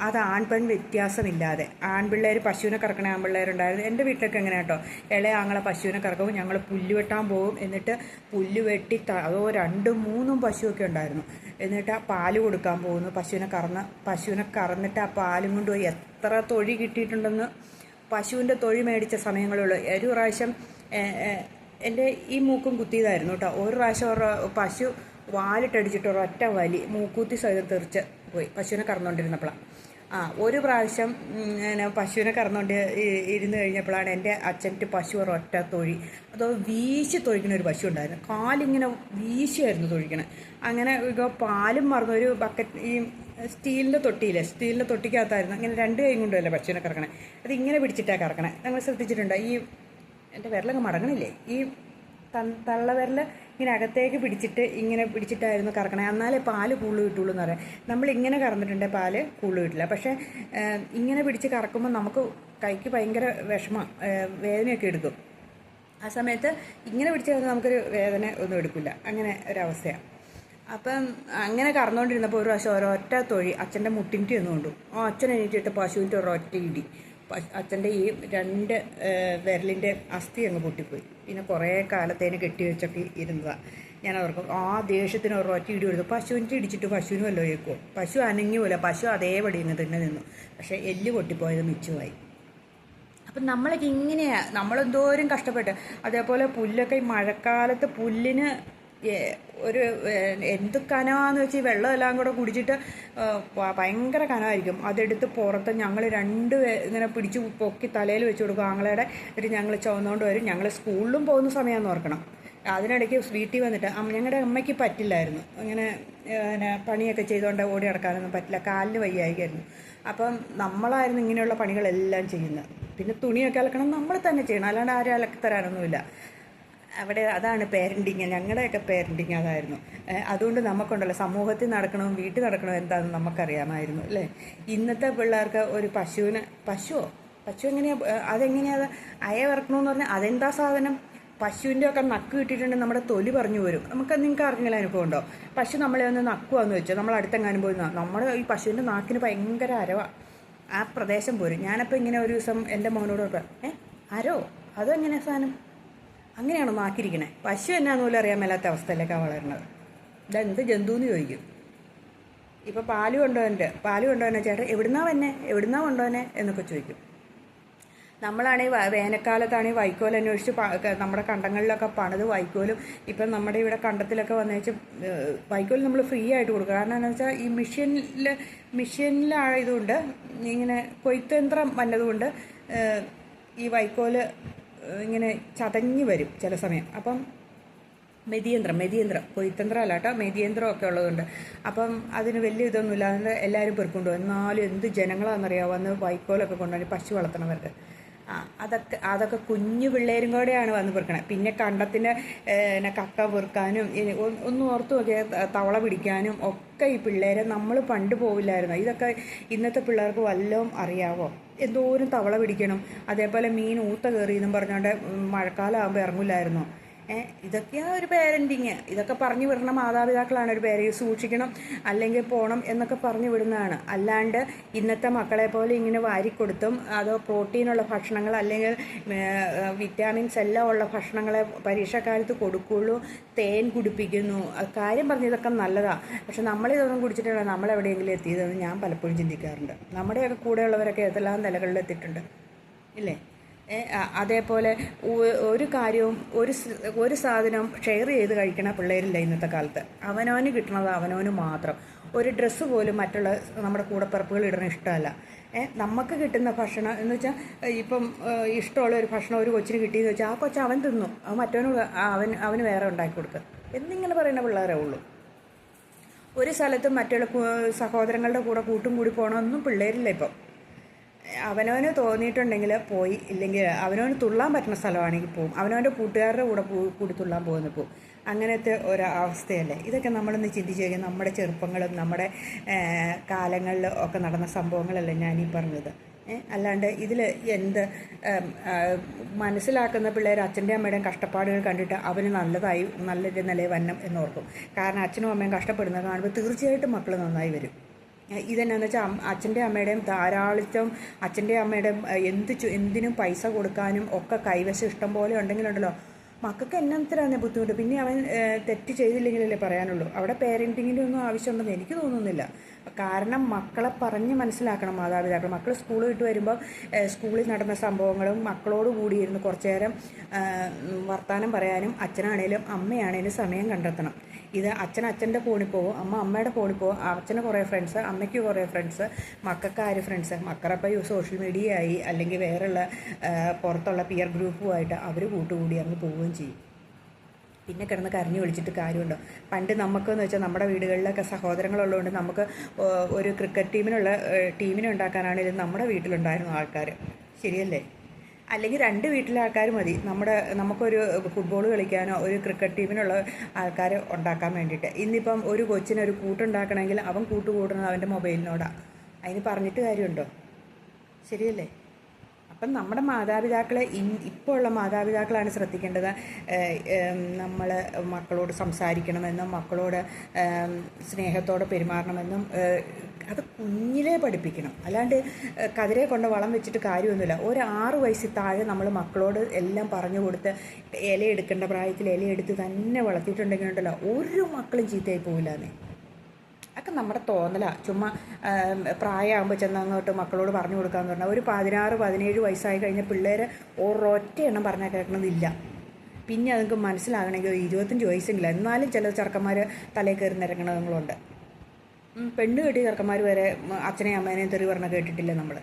അത് ആൺപെൺ വ്യത്യാസമില്ലാതെ. ആൺപിള്ളേർ പശുവിനെ കറക്കണ ആൺപിള്ളേരുണ്ടായിരുന്നു. എൻ്റെ വീട്ടിലൊക്കെ എങ്ങനെ കേട്ടോ, ഇളയ ആങ്ങളെ പശുവിനെ കറക്കുമ്പോൾ ഞങ്ങൾ പുല്ല് വെട്ടാൻ പോകും. എന്നിട്ട് പുല്ല് വെട്ടി അതോ 2-3 പശുവൊക്കെ ഉണ്ടായിരുന്നു. എന്നിട്ട് ആ പാല് കൊടുക്കാൻ പോകുന്നു. പശുവിനെ കറന്നിട്ട് ആ പാലും കൊണ്ട് പോയി എത്ര തൊഴി കിട്ടിയിട്ടുണ്ടെന്ന്. പശുവിൻ്റെ തൊഴി മേടിച്ച സമയങ്ങളുള്ളൂ. ഒരു പ്രാവശ്യം എൻ്റെ ഈ മൂക്കും കുത്തിയതായിരുന്നു കേട്ടോ. ഒരു പ്രാവശ്യം പശു വാലിട്ടടിച്ചിട്ട് ഒരൊറ്റ വലി മൂക്കൂത്തി സഹിതം തെറിച്ച് പോയി, പശുവിനെ കറന്നുകൊണ്ടിരുന്നപ്പോഴാണ്. ഒരു പ്രാവശ്യം പശുവിനെ കറന്നുകൊണ്ട് ഇരുന്ന് കഴിഞ്ഞപ്പോഴാണ് എൻ്റെ അച്ഛൻ്റെ പശു ഒരൊറ്റ തൊഴി. അതോ വീശി തൊഴിക്കുന്ന ഒരു പശു ഉണ്ടായിരുന്നു. കാലിങ്ങനെ വീശിയായിരുന്നു തൊഴിക്കണത്. അങ്ങനെ പാലും മറന്നു. ഒരു ബക്കറ്റ്, ഈ സ്റ്റീലിൻ്റെ തൊട്ടിക്കകത്തായിരുന്നു. ഇങ്ങനെ 2 കൈ കൊണ്ടുമല്ല പശുവിനെ കറക്കണേ, അത് ഇങ്ങനെ പിടിച്ചിട്ടാണ് കറക്കണേ. ഞങ്ങൾ ശ്രദ്ധിച്ചിട്ടുണ്ട്. ഈ എൻ്റെ വിരലങ്ങ് മടങ്ങണില്ലേ, ഈ തള്ളവിരൽ ഇങ്ങനെ അകത്തേക്ക് പിടിച്ചിട്ടായിരുന്നു കറക്കണേ. എന്നാലേ പാല് കൂടുതൽ കിട്ടുള്ളൂ എന്ന് പറയാം. നമ്മളിങ്ങനെ കറന്നിട്ടുണ്ടെങ്കിൽ പാല് കൂടുതൽ കിട്ടില്ല. പക്ഷേ ഇങ്ങനെ പിടിച്ച് കറക്കുമ്പോൾ നമുക്ക് കൈക്ക് ഭയങ്കര വേദനയൊക്കെ എടുക്കും. ആ സമയത്ത് ഇങ്ങനെ പിടിച്ച് കഴിഞ്ഞാൽ നമുക്കൊരു വേദന ഒന്നും എടുക്കില്ല. അങ്ങനെ ഒരവസ്ഥയാണ്. അപ്പം അങ്ങനെ കറന്നുകൊണ്ടിരുന്നപ്പോൾ ഒരു പ്രാവശ്യം ഒരൊറ്റ തൊഴി അച്ഛൻ്റെ മുട്ടിൻ്റെ ഒന്ന് കൊണ്ടു. അച്ഛൻ എണീറ്റിട്ട് പശുവിൻ്റെ ഒരൊറ്റ ഇടി. അച്ഛൻ്റെ ഈ 2 വിരലിൻ്റെ അസ്ഥി അങ്ങ് പൊട്ടിപ്പോയി. പിന്നെ കുറേ കാലത്തേന് കെട്ടിവെച്ചൊക്കെ ഇരുന്നതാണ്. ഞാൻ ഓർക്കും ആ ദേഷ്യത്തിന് ഒരൊറ്റ ഇടി കൊടുത്തു. പശുവിൻ്റെ ഇടിച്ചിട്ട് പശുവിന് വല്ലതും കേൾക്കുമോ? പശു അനങ്ങിയുമില്ല. പശു അതേപടി ഇങ്ങ് തന്നെ നിന്നു. പക്ഷേ എല്ല് പൊട്ടിപ്പോയത് മിച്ചമായി. അപ്പം നമ്മളൊക്കെ ഇങ്ങനെയാണ്, നമ്മളെന്തോരം കഷ്ടപ്പെട്ട്. അതേപോലെ പുല്ലൊക്കെ ഈ മഴക്കാലത്ത് പുല്ലിന് ഒരു എന്ത് കനമാണെന്ന് വെച്ച് ഈ വെള്ളമെല്ലാം കൂടെ കുടിച്ചിട്ട് ഭയങ്കര കനമായിരിക്കും. അതെടുത്ത് പുറത്ത് ഞങ്ങൾ 2 ഇങ്ങനെ പിടിച്ച് പൊക്കി തലയിൽ വെച്ച് കൊടുക്കും ആങ്ങളയുടെ. എന്നിട്ട് ഞങ്ങൾ ചുവന്നുകൊണ്ട് വരും. ഞങ്ങൾ സ്കൂളിലും പോകുന്ന സമയമാണെന്ന് ഓർക്കണം. അതിനിടയ്ക്ക് വീട്ടിൽ വന്നിട്ട് ഞങ്ങളുടെ അമ്മയ്ക്ക് പറ്റില്ലായിരുന്നു ഇങ്ങനെ പണിയൊക്കെ ചെയ്തുകൊണ്ട് ഓടി നടക്കാനൊന്നും പറ്റില്ല, കാലിന് വയ്യായിരുന്നു. അപ്പം നമ്മളായിരുന്നു ഇങ്ങനെയുള്ള പണികളെല്ലാം ചെയ്യുന്നത്. പിന്നെ തുണിയൊക്കെ അലക്കണം നമ്മൾ തന്നെ ചെയ്യണം, അല്ലാണ്ട് ആരും അലക്കി തരാനൊന്നുമില്ല. അതാണ് പേരൻറ്റിങ്. ഞങ്ങളുടെയൊക്കെ പേരൻറ്റിങ് അതായിരുന്നു. അതുകൊണ്ട് നമുക്കുണ്ടല്ലോ സമൂഹത്തിൽ നടക്കണവും വീട്ടിൽ നടക്കണവും എന്താണെന്ന് നമുക്കറിയാമായിരുന്നു അല്ലേ? ഇന്നത്തെ പിള്ളേർക്ക് ഒരു പശു എങ്ങനെയാണ് അയ വറക്കണമെന്ന് പറഞ്ഞാൽ അതെന്താ സാധനം? പശുവിൻ്റെ ഒക്കെ നക്ക് കിട്ടിയിട്ടുണ്ടെങ്കിൽ നമ്മുടെ തൊലി പറഞ്ഞു വരും. നിങ്ങൾക്ക് ആർക്കെങ്കിലും അനുഭവം ഉണ്ടോ? പശു നമ്മളെ ഒന്ന് നക്കുവാന്ന് വെച്ചോ, നമ്മൾ അടുത്തെങ്ങാനും പോയി നമ്മുടെ ഈ പശുവിൻ്റെ നാക്കിന് ഭയങ്കര അരവാണ്. ആ പ്രദേശം പോരും. ഞാനപ്പോൾ ഇങ്ങനെ ഒരു ദിവസം എൻ്റെ മോനോട് അരോ അതെങ്ങനെ സാധനം, അങ്ങനെയാണോ നാക്കിരിക്കണേ? പശു എന്നാന്ന് പോലും അറിയാൻ മേലാത്ത അവസ്ഥയിലേക്കാണ് വളരുന്നത്. ഇതെന്ത് ജന്തുവെന്ന് ചോദിക്കും. ഇപ്പോൾ പാല് കൊണ്ടുവന്നെ ചേട്ടൻ എവിടുന്നാ കൊണ്ടുവന്നെ എന്നൊക്കെ ചോദിക്കും. നമ്മളാണെങ്കിൽ വേനൽക്കാലത്താണെങ്കിൽ വൈക്കോൽ അന്വേഷിച്ച് നമ്മുടെ കണ്ടങ്ങളിലൊക്കെ പണിത് വൈക്കോലും ഇപ്പം നമ്മുടെ ഇവിടെ കണ്ടത്തിലൊക്കെ വന്നേച്ച് വൈക്കോൽ നമ്മൾ ഫ്രീ ആയിട്ട് കൊടുക്കുക. കാരണം എന്താണെന്ന് വെച്ചാൽ ഈ മെഷീനിലായതുകൊണ്ട് ഇങ്ങനെ കൊയ്ത്തയന്ത്രം വന്നതുകൊണ്ട് ഈ വൈക്കോൽ ഇങ്ങനെ ചതഞ്ഞ് വരും ചില സമയം. അപ്പം മെതിയന്ത്രം കൊയ്ത്തന്ത്രം അല്ല കേട്ടോ, മെതിയന്ത്രമൊക്കെ ഉള്ളതുകൊണ്ട് അപ്പം അതിന് വലിയ ഇതൊന്നുമില്ല. അതുകൊണ്ട് എല്ലാവരും പെറുക്കൊണ്ട് പോകും. എന്നാലും എന്ത് ജനങ്ങളാണെന്നറിയാമോ വന്ന് വൈക്കോലൊക്കെ കൊണ്ടുപോയി പശു വളർത്തണവർക്ക്. അതൊക്കെ കുഞ്ഞു പിള്ളേരും കൂടെയാണ് വന്ന് പെറുക്കണത്. പിന്നെ കണ്ടത്തിൻ്റെ കക്ക പെറുക്കാനും ഒന്നും ഓർത്ത് നോക്കിയാൽ തവള പിടിക്കാനും ഒക്കെ ഈ പിള്ളേരെ നമ്മൾ പണ്ട് പോവില്ലായിരുന്നു. ഇതൊക്കെ ഇന്നത്തെ പിള്ളേർക്ക് വല്ലതും അറിയാവോ? എന്തോരം തവള പിടിക്കണം. അതേപോലെ മീൻ ഊത്ത കയറി എന്നും പറഞ്ഞുകൊണ്ട് മഴക്കാലം ആകുമ്പോൾ ഇറങ്ങില്ലായിരുന്നോ? ഇതൊക്കെയാണ് ഒരു പേരൻറ്റിങ്. ഇതൊക്കെ പറഞ്ഞു വിടുന്ന മാതാപിതാക്കളാണ് ഒരു പേര് സൂക്ഷിക്കണം അല്ലെങ്കിൽ പോകണം എന്നൊക്കെ പറഞ്ഞു വിടുന്നതാണ്. അല്ലാണ്ട് ഇന്നത്തെ മക്കളെ പോലെ ഇങ്ങനെ വാരിക്കൊടുത്തും അതോ പ്രോട്ടീനുള്ള ഭക്ഷണങ്ങൾ അല്ലെങ്കിൽ വിറ്റാമിൻസ് എല്ലാം ഉള്ള ഭക്ഷണങ്ങളെ പരീക്ഷാക്കാലത്ത് കൊടുക്കുള്ളൂ, തേൻ കുടിപ്പിക്കുന്നു. കാര്യം പറഞ്ഞ് ഇതൊക്കെ നല്ലതാണ്. പക്ഷെ നമ്മളിതൊന്നും കുടിച്ചിട്ടുള്ള നമ്മളെവിടെയെങ്കിലും എത്തിയതെന്ന് ഞാൻ പലപ്പോഴും ചിന്തിക്കാറുണ്ട്. നമ്മുടെയൊക്കെ കൂടെയുള്ളവരൊക്കെ ഏതെല്ലാം നിലകളിലെത്തിയിട്ടുണ്ട് ഇല്ലേ? അതേപോലെ ഒരു കാര്യവും ഒരു സാധനവും ഷെയർ ചെയ്ത് കഴിക്കണ പിള്ളേരില്ല ഇന്നത്തെ കാലത്ത്. അവനവന് കിട്ടണത് അവനവന് മാത്രം. ഒരു ഡ്രസ്സ് പോലും മറ്റുള്ള നമ്മുടെ കൂടപ്പിറപ്പുകൾ ഇടണ ഇഷ്ടമല്ല. നമുക്ക് കിട്ടുന്ന ഭക്ഷണം എന്ന് വെച്ചാൽ ഇപ്പം ഇഷ്ടമുള്ള ഒരു ഭക്ഷണം ഒരു കൊച്ചിന് കിട്ടിയെന്ന് വെച്ചാൽ ആ കൊച്ച് അവൻ തിന്നു, അത് മറ്റവന് അവന് വേറെ ഉണ്ടാക്കി കൊടുക്കുക എന്നിങ്ങനെ പറയുന്ന പിള്ളേരേ ഉള്ളൂ. ഒരു സ്ഥലത്തും മറ്റുള്ള സഹോദരങ്ങളുടെ കൂടെ കൂട്ടും കൂടി പോകണമെന്നും പിള്ളേരില്ല ഇപ്പം. അവനവന് തോന്നിയിട്ടുണ്ടെങ്കിൽ പോയി, ഇല്ലെങ്കിൽ അവനവന് തുള്ളാൻ പറ്റുന്ന സ്ഥലമാണെങ്കിൽ പോവും, അവനവൻ്റെ കൂട്ടുകാരുടെ കൂടെ കൂടി തുള്ളാൻ പോകുമ്പോൾ അങ്ങനത്തെ ഒരവസ്ഥയല്ലേ ഇതൊക്കെ. നമ്മളൊന്ന് ചിന്തിച്ച് കഴിഞ്ഞാൽ നമ്മുടെ ചെറുപ്പങ്ങളും നമ്മുടെ കാലങ്ങളിൽ ഒക്കെ നടന്ന സംഭവങ്ങളല്ലേ ഞാനീ പറഞ്ഞത്. അല്ലാണ്ട് ഇതിൽ എന്ത് മനസ്സിലാക്കുന്ന പിള്ളേർ അച്ഛൻ്റെ അമ്മയുടെയും കഷ്ടപ്പാടുകൾ കണ്ടിട്ട് അവന് നല്ലൊരു നിലയിൽ വന്നം എന്നോർക്കും. കാരണം അച്ഛനും അമ്മയും കഷ്ടപ്പെടുന്നത് കാണുമ്പോൾ തീർച്ചയായിട്ടും മക്കൾ നന്നായി വരും. ഇതെന്നാന്ന് വെച്ചാൽ അച്ഛൻ്റെ അമ്മയുടെയും ധാരാളിത്തം, അച്ഛൻ്റെ അമ്മയുടെയും എന്തിനും പൈസ കൊടുക്കാനും ഒക്കെ കൈവശം ഇഷ്ടം പോലെ ഉണ്ടെങ്കിലുണ്ടല്ലോ മക്കൾക്ക് എന്നത്തിനാണ് ബുദ്ധിമുട്ട്. പിന്നെ അവൻ തെറ്റ് ചെയ്തില്ലെങ്കിലല്ലേ പറയാനുള്ളൂ. അവിടെ പേരൻറ്റിങ്ങിൻ്റെ ഒന്നും ആവശ്യമുണ്ടെന്ന് എനിക്ക് തോന്നുന്നില്ല. കാരണം മക്കളെ പറഞ്ഞ് മനസ്സിലാക്കണം മാതാപിതാക്കൾ. മക്കൾ സ്കൂൾ വിട്ട് വരുമ്പോൾ സ്കൂളിൽ നടന്ന സംഭവങ്ങളും മക്കളോട് കൂടിയിരുന്ന് കുറച്ചു നേരം വർത്തമാനം പറയാനും അച്ഛനാണേലും അമ്മയാണേലും സമയം കണ്ടെത്തണം. ഇത് അച്ഛൻ്റെ ഫോണിൽ പോകും, അമ്മയുടെ ഫോണിൽ പോകും. അച്ഛന് കുറേ ഫ്രണ്ട്സ്, അമ്മയ്ക്ക് കുറേ ഫ്രണ്ട്സ്, മക്കൾക്ക് ആര് ഫ്രണ്ട്സ്? മക്കളപ്പോൾ സോഷ്യൽ മീഡിയ ആയി അല്ലെങ്കിൽ വേറെയുള്ള പുറത്തുള്ള പിയർ ഗ്രൂപ്പുമായിട്ട് അവർ കൂട്ടുകൂടി അങ്ങ് പോവുകയും ചെയ്യും. പിന്നെ കിടന്ന് കരഞ്ഞു വിളിച്ചിട്ട് കാര്യമുണ്ടോ? പണ്ട് നമുക്കെന്ന് വെച്ചാൽ നമ്മുടെ വീടുകളിലൊക്കെ സഹോദരങ്ങളുള്ളതുകൊണ്ട് നമുക്ക് ഒരു ക്രിക്കറ്റ് ടീമിനെ ഉണ്ടാക്കാനാണെങ്കിലും നമ്മുടെ വീട്ടിലുണ്ടായിരുന്നു ആൾക്കാർ, ശരിയല്ലേ? അല്ലെങ്കിൽ 2 വീട്ടിലെ ആൾക്കാർ മതി നമുക്കൊരു ഫുട്ബോൾ കളിക്കാനോ ഒരു ക്രിക്കറ്റ് ടീമിനുള്ള ആൾക്കാർ ഉണ്ടാക്കാൻ വേണ്ടിയിട്ട്. ഇന്നിപ്പം ഒരു കൊച്ചിനൊരു കൂട്ടുണ്ടാക്കണമെങ്കിൽ അവൻ കൂട്ടുകൂടുന്നത് അവൻ്റെ മൊബൈലിനോടാണ്. അതിന് പറഞ്ഞിട്ട് കാര്യമുണ്ടോ? ശരിയല്ലേ? അപ്പം നമ്മുടെ മാതാപിതാക്കളെ ഇപ്പോൾ ഉള്ള മാതാപിതാക്കളാണ് ശ്രദ്ധിക്കേണ്ടത്. നമ്മൾ മക്കളോട് സംസാരിക്കണമെന്നും മക്കളോട് സ്നേഹത്തോടെ പെരുമാറണമെന്നും അത് കുഞ്ഞിലേ പഠിപ്പിക്കണം. അല്ലാണ്ട് കതിരെ കൊണ്ട് വളം വെച്ചിട്ട് കാര്യമൊന്നുമില്ല. ഒരു 6 വയസ്സിൽ താഴെ നമ്മൾ മക്കളോട് എല്ലാം പറഞ്ഞു കൊടുത്ത് ഇലയെടുക്കേണ്ട പ്രായത്തിൽ ഇലയെടുത്ത് തന്നെ വളർത്തിയിട്ടുണ്ടെങ്കിൽ ഉണ്ടല്ലോ ഒരു മക്കളും ചീത്തയായി പോകില്ലെന്നേ. അതൊക്കെ നമ്മുടെ തോന്നലാണ്. ചുമ്മാ പ്രായമാകുമ്പോൾ ചെന്നങ്ങോട്ട് മക്കളോട് പറഞ്ഞു കൊടുക്കാമെന്ന് പറഞ്ഞാൽ ഒരു 16-17 വയസ്സായി കഴിഞ്ഞ പിള്ളേർ ഒരൊറ്റ എണ്ണം പറഞ്ഞാൽ കേൾക്കണമെന്നില്ല. പിന്നെ അതൊക്കെ മനസ്സിലാകണമെങ്കിൽ 25 വയസ്സെങ്കിലും. എന്നാലും ചില ചെറുക്കന്മാർ തലയിൽ കയറി നിരങ്ങണങ്ങളുണ്ട്. പെണ്ണ് കെട്ടിയ ചെറുക്കന്മാർ വരെ അച്ഛനെയും അമ്മേനെയും തെറി പറഞ്ഞ കേട്ടിട്ടില്ല നമ്മൾ.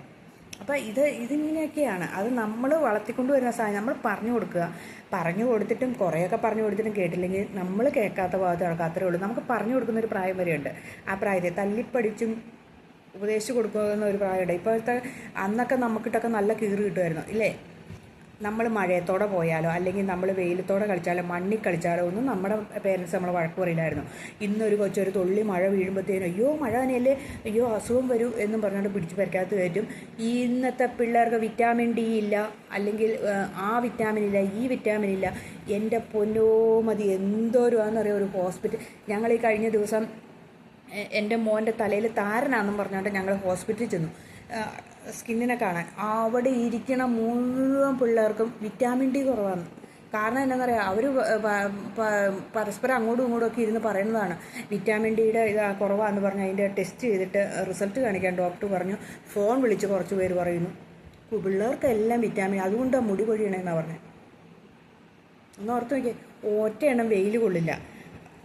അപ്പോൾ ഇതിങ്ങനെയൊക്കെയാണ്. അത് നമ്മൾ വളർത്തിക്കൊണ്ട് വരുന്ന സാധനം നമ്മൾ പറഞ്ഞു കൊടുത്തിട്ടും കുറേയൊക്കെ പറഞ്ഞു കൊടുത്തിട്ടും കേട്ടില്ലെങ്കിൽ നമ്മൾ കേൾക്കാത്ത ഭാഗത്ത് നടക്കാത്തേ ഉള്ളൂ. നമുക്ക് പറഞ്ഞു കൊടുക്കുന്നൊരു പ്രായം വരെയുണ്ട്. ആ പ്രായത്തിൽ തല്ലിപ്പടിച്ചും ഉപദേശിച്ച് കൊടുക്കുന്ന ഒരു പ്രായമുണ്ട്. ഇപ്പോഴത്തെ അന്നൊക്കെ നമുക്കിട്ടൊക്കെ നല്ല കീറ് കിട്ടുമായിരുന്നു ഇല്ലേ? നമ്മൾ മഴയത്തോടെ പോയാലോ അല്ലെങ്കിൽ നമ്മൾ വെയിലത്തോടെ കളിച്ചാലോ മണ്ണിൽ കളിച്ചാലോ ഒന്നും നമ്മുടെ പേരൻസ് നമ്മളെ വഴക്ക് പറയില്ലായിരുന്നു. ഇന്നൊരു കൊച്ചൊരു തുള്ളി മഴ വീഴുമ്പോഴത്തേനും അയ്യോ മഴ തന്നെയല്ലേ, അയ്യോ അസുഖം വരൂ എന്നും പറഞ്ഞുകൊണ്ട് പിടിച്ച് പരിക്കകത്ത് കയറ്റും. ഇന്നത്തെ പിള്ളേർക്ക് വിറ്റാമിൻ ഡി ഇല്ല, അല്ലെങ്കിൽ ആ വിറ്റാമിൻ ഇല്ല, ഈ വിറ്റാമിൻ ഇല്ല. എൻ്റെ പൊന്നോ മതി എന്തോരുവാണെന്നറിയാം ഒരു ഹോസ്പിറ്റൽ. ഞങ്ങൾ ഈ കഴിഞ്ഞ ദിവസം എൻ്റെ മോൻ്റെ തലയിൽ താരനാണെന്നും പറഞ്ഞുകൊണ്ട് ഞങ്ങൾ ഹോസ്പിറ്റലിൽ ചെന്നു സ്കിന്നിനെ കാണാൻ. അവിടെ ഇരിക്കണ മുഴുവൻ പിള്ളേർക്കും വിറ്റാമിൻ ഡി കുറവാണ്. കാരണം എന്താണെന്നറിയാം, അവർ പരസ്പരം അങ്ങോട്ടും ഇങ്ങോട്ടും ഒക്കെ ഇരുന്ന് പറയുന്നതാണ് വിറ്റാമിൻ ഡിയുടെ ഇത് കുറവാണെന്ന് പറഞ്ഞ് അതിൻ്റെ ടെസ്റ്റ് ചെയ്തിട്ട് റിസൾട്ട് കാണിക്കാൻ ഡോക്ടർ പറഞ്ഞു. ഫോൺ വിളിച്ച് കുറച്ച് പേര് പറയുന്നു പിള്ളേർക്കെല്ലാം വിറ്റാമിൻ, അതുകൊണ്ടാണ് മുടി കൊഴിയണമെന്നാണ് പറഞ്ഞത്. ഒന്ന് ഓർത്ത് നോക്കിയേ, ഒറ്റ എണ്ണം വെയിൽ കൊള്ളില്ല.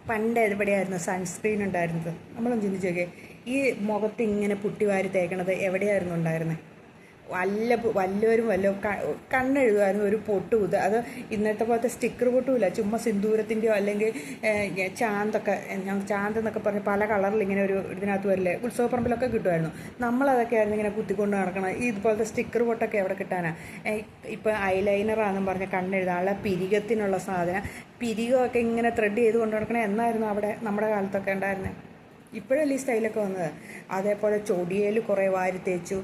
പണ്ട് എവിടെയായിരുന്നു സൺസ്ക്രീൻ ഉണ്ടായിരുന്നത്? നമ്മളൊന്ന് ചിന്തിച്ച് നോക്കിയേ. ഈ മുഖത്ത് ഇങ്ങനെ പുട്ടിവാരി തേക്കണത് എവിടെയായിരുന്നു ഉണ്ടായിരുന്നത്? വല്ലവരും കണ്ണെഴുതുമായിരുന്നു, ഒരു പൊട്ട് കുത്തുക. അത് ഇന്നത്തെ പോലത്തെ സ്റ്റിക്കർ പൊട്ടുമില്ല, ചുമ്മാ സിന്ദൂരത്തിൻ്റെയോ അല്ലെങ്കിൽ ചാന്ത് എന്നൊക്കെ പറഞ്ഞ് പല കളറിൽ ഇങ്ങനെ ഒരു ഇതിനകത്ത് വരില്ലേ, ഉത്സവപ്പറമ്പിലൊക്കെ കിട്ടുമായിരുന്നു. നമ്മളതൊക്കെ ആയിരുന്നു ഇങ്ങനെ കുത്തിക്കൊണ്ട് നടക്കണം. ഇതുപോലത്തെ സ്റ്റിക്കർ പൊട്ടൊക്കെ എവിടെ കിട്ടാനാണ്? ഇപ്പോൾ ഐലൈനറാണെന്നും പറഞ്ഞ് കണ്ണെഴുതാനുള്ള പിരികത്തിനുള്ള സാധനം, പിരികമൊക്കെ ഇങ്ങനെ ത്രെഡ് ചെയ്ത് കൊണ്ട് നടക്കണം എന്നായിരുന്നു അവിടെ നമ്മുടെ കാലത്തൊക്കെ ഉണ്ടായിരുന്നത്. ഇപ്പോഴല്ലേ ഈ സ്റ്റൈലൊക്കെ വന്നത്. അതേപോലെ ചൊടിയേൽ കുറേ വാരി തേച്ചു,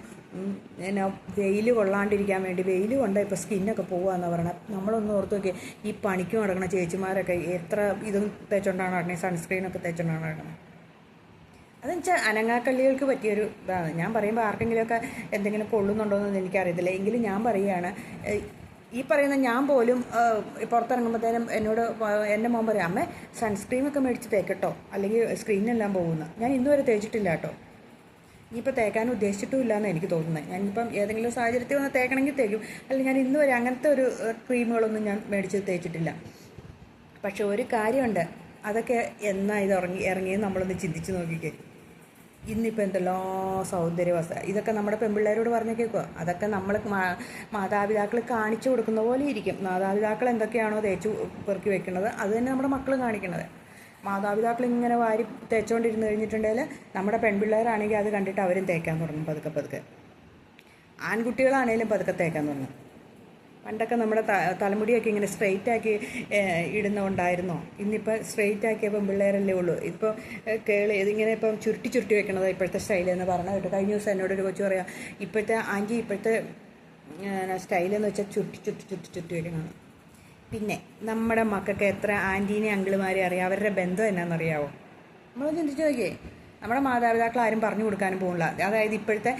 പിന്നെ വെയിൽ കൊള്ളാണ്ടിരിക്കാൻ വേണ്ടി വെയിൽ കൊണ്ടാൽ ഇപ്പോൾ സ്കിന്നൊക്കെ പോകുകയെന്ന് പറയണത്. നമ്മളൊന്ന് ഓർത്ത് നോക്കി, ഈ പണിക്ക് നടക്കുന്ന ചേച്ചിമാരൊക്കെ എത്ര ഇതും തേച്ചുകൊണ്ടാണ് നടക്കുന്നത്, സൺസ്ക്രീനൊക്കെ തേച്ചുകൊണ്ടാണ് നടക്കുന്നത്. അതെന്ന് വെച്ചാൽ അനങ്ങാക്കള്ളികൾക്ക് പറ്റിയൊരു ഇതാണ്. ഞാൻ പറയുമ്പോൾ ആർക്കെങ്കിലുമൊക്കെ എന്തെങ്കിലും കൊള്ളുന്നുണ്ടോയെന്ന് എനിക്കറിയത്തില്ല. എങ്കിലും ഞാൻ പറയുകയാണ്, ഈ പറയുന്ന ഞാൻ പോലും പുറത്തിറങ്ങുമ്പോഴത്തേനും എന്നോട് എൻ്റെ മോൻ പറയും, അമ്മേ സൺസ്ക്രീനൊക്കെ മേടിച്ച് തേക്കട്ടോ, അല്ലെങ്കിൽ സ്ക്രീനെല്ലാം പോകുന്നു. ഞാൻ ഇന്നുവരെ തേച്ചിട്ടില്ല കേട്ടോ. ഇനിയിപ്പോൾ തേക്കാൻ ഉദ്ദേശിച്ചിട്ടുമില്ല എന്ന് എനിക്ക് തോന്നുന്നത്. ഞാനിപ്പം ഏതെങ്കിലും സാഹചര്യത്തിൽ ഒന്ന് തേക്കണമെങ്കിൽ തേക്കും. അല്ലെങ്കിൽ ഞാൻ ഇന്നുവരെ അങ്ങനത്തെ ഒരു ക്രീമുകളൊന്നും ഞാൻ മേടിച്ച് തേച്ചിട്ടില്ല. പക്ഷെ ഒരു കാര്യമുണ്ട്, അതൊക്കെ എന്നാ ഇത് ഇറങ്ങിയെന്ന് നമ്മളൊന്ന് ചിന്തിച്ച് നോക്കിക്കേ. ഇന്നിപ്പോൾ എന്തെല്ലാം സൗന്ദര്യവസ്ഥ, ഇതൊക്കെ നമ്മുടെ പെൺപിള്ളേരോട് പറഞ്ഞു കേൾക്കുക. അതൊക്കെ നമ്മൾ മാതാപിതാക്കൾ കാണിച്ചു കൊടുക്കുന്ന പോലെ ഇരിക്കും. മാതാപിതാക്കൾ എന്തൊക്കെയാണോ തേച്ച് പെറുക്കി വെക്കുന്നത് അത് തന്നെ നമ്മുടെ മക്കൾ കാണിക്കുന്നത്. മാതാപിതാക്കൾ ഇങ്ങനെ വാരി തേച്ചുകൊണ്ടിരുന്ന് കഴിഞ്ഞിട്ടുണ്ടെങ്കിൽ നമ്മുടെ പെൺപിള്ളേരാണെങ്കിൽ അത് കണ്ടിട്ട് അവരും തേക്കാൻ തുടങ്ങും പതുക്കെ പതുക്കെ. ആൺകുട്ടികളാണേലും പതുക്കെ തേക്കാൻ തുടങ്ങും. പണ്ടൊക്കെ നമ്മുടെ തലമുടിയൊക്കെ ഇങ്ങനെ സ്ട്രെയിറ്റ് ആക്കി ഇടുന്നുണ്ടായിരുന്നോ? ഇന്നിപ്പോൾ സ്ട്രെയിറ്റ് ആക്കിയപ്പം പിള്ളേരല്ലേ ഉള്ളൂ. ഇപ്പോൾ ഇതിങ്ങനെ ഇപ്പം ചുരുട്ടി വെക്കണത് ഇപ്പോഴത്തെ സ്റ്റൈലെന്ന് പറഞ്ഞാൽ കേട്ടോ. കഴിഞ്ഞ ദിവസം എന്നോടൊരു കൊച്ചു പറയാം, ഇപ്പോഴത്തെ ആൻറ്റി ഇപ്പോഴത്തെ സ്റ്റൈലെന്ന് വെച്ചാൽ ചുരുട്ടി വെക്കണതാണ്. പിന്നെ നമ്മുടെ മക്കൾക്ക് എത്ര ആൻറ്റീനെ അങ്കിളുമാരെ അറിയാം, അവരുടെ ബന്ധം എന്നാണെന്നറിയാവോ? നമ്മൾ ചിന്തിച്ച് നോക്കിയേ. നമ്മുടെ മാതാപിതാക്കൾ ആരും പറഞ്ഞു കൊടുക്കാനും പോകില്ല. അതായത് ഇപ്പോഴത്തെ